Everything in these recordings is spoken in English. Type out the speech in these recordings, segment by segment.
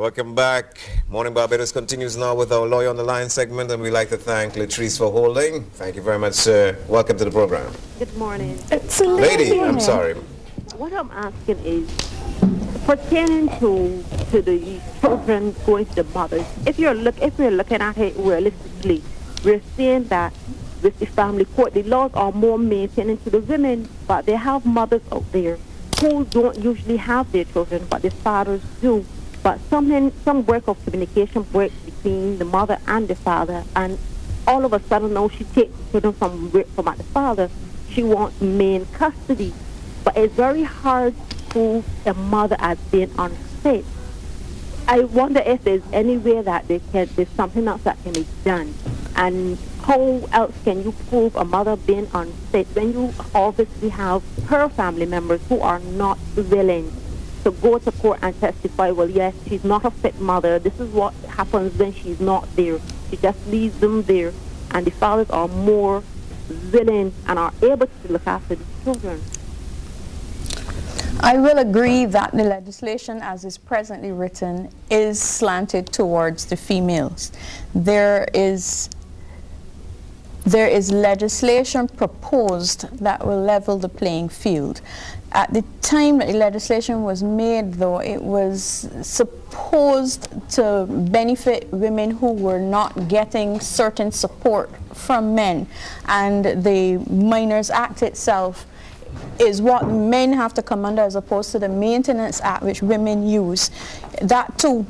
Welcome back. Morning Barbados continues now with our Lawyer on the Line segment, and we'd like to thank Latrice for holding. Thank you very much, sir. Welcome to the program. Good morning. It's a Lady, I'm sorry. What I'm asking is, pertaining to the children going to the mothers, if we're looking at it realistically, we're saying that with the family court, the laws are more maintaining to the women, but they have mothers out there who don't usually have their children, but the fathers do. But some work of communication breaks between the mother and the father, and all of a sudden now she takes the children from the father. She wants main custody. But it's very hard to prove a mother as being unfit. I wonder if there's any way that there's something else that can be done. And how else can you prove a mother being unfit when you obviously have her family members who are not willing to go to court and testify, well, yes, she's not a fit mother. This is what happens when she's not there. She just leaves them there. And the fathers are more willing and are able to look after the children. I will agree that the legislation as is presently written is slanted towards the females. There is legislation proposed that will level the playing field. At the time that the legislation was made, though, it was supposed to benefit women who were not getting certain support from men. And the Minors Act itself is what men have to come under as opposed to the Maintenance Act, which women use. That, too,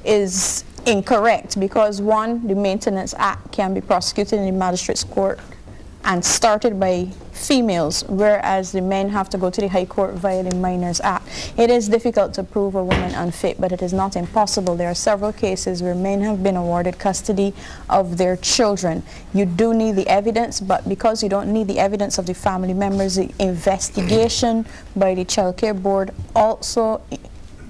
is incorrect because, one, the Maintenance Act can be prosecuted in the magistrate's court and started by females, whereas the men have to go to the High Court via the Minors Act. It is difficult to prove a woman unfit, but it is not impossible. There are several cases where men have been awarded custody of their children. You do need the evidence, but because you don't need the evidence of the family members, the investigation by the Child Care Board also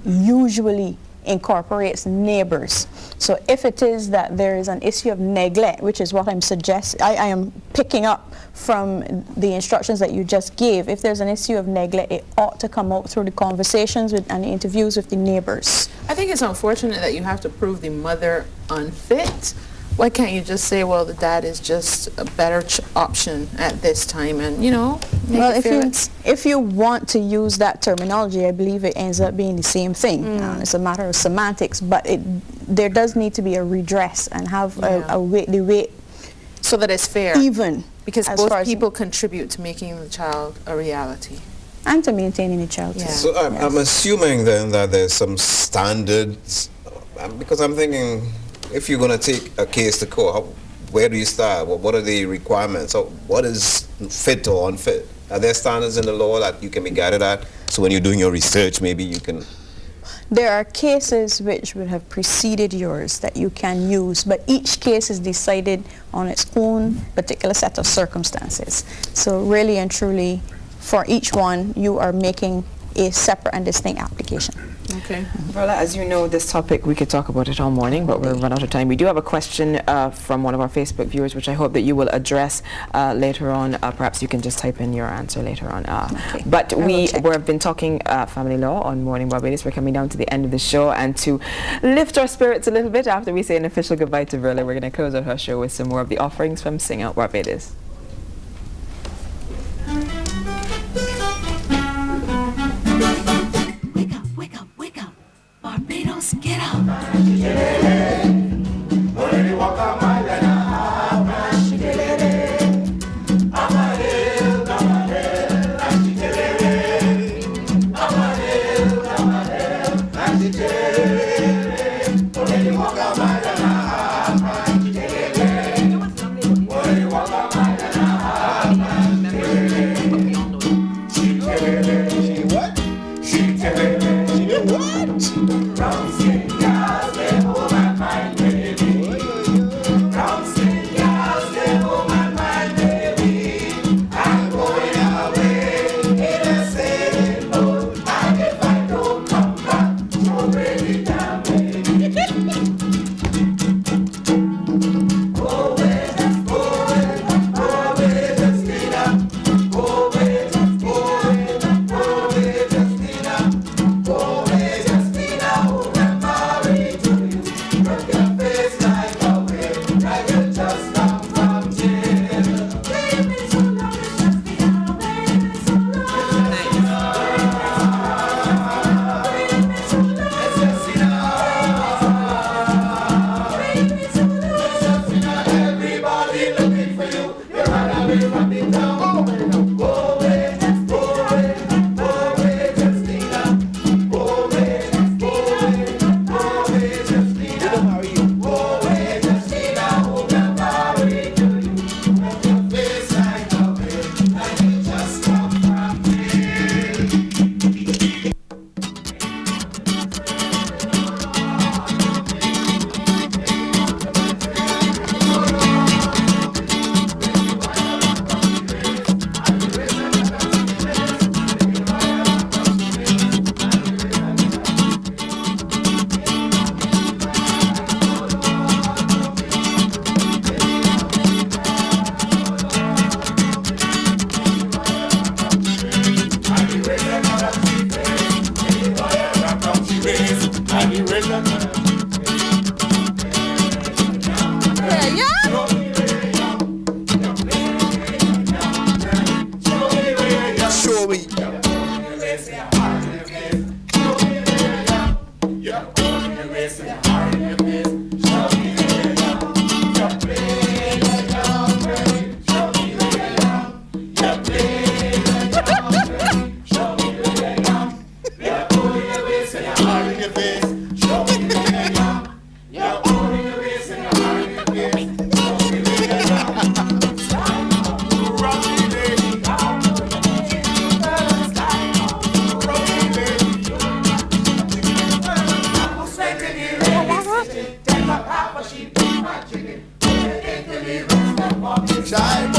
usually incorporates neighbors. So if it is that there is an issue of neglect, which is what I'm suggesting, I am picking up from the instructions that you just gave, if there's an issue of neglect, it ought to come out through the conversations with and the interviews with the neighbors. I think it's unfortunate that you have to prove the mother unfit. Why can't you just say, well, the dad is just a better option at this time, and, you know, make well, it feel if you want to use that terminology, I believe it ends up being the same thing. It's a matter of semantics, but there does need to be a redress and have the weight so that it's fair. Even. Because both people contribute to making the child a reality. And to maintaining the child. Yeah. So I'm assuming then that there's some standards, because I'm thinking, if you're going to take a case to court, where do you start? What are the requirements? What is fit or unfit? Are there standards in the law that you can be guided at? So when you're doing your research, maybe you can... There are cases which would have preceded yours that you can use, but each case is decided on its own particular set of circumstances. So really and truly, for each one, you are making a separate and distinct application. Okay. Well, as you know, this topic, we could talk about it all morning, but we'll run out of time. We do have a question from one of our Facebook viewers, which I hope that you will address later on. Perhaps you can just type in your answer later on. Okay. But we've been talking family law on Morning Barbados. We're coming down to the end of the show, and to lift our spirits a little bit after we say an official goodbye to Verla, we're going to close out our show with some more of the offerings from Sing Out Barbados. Barbados, get up. Walk Child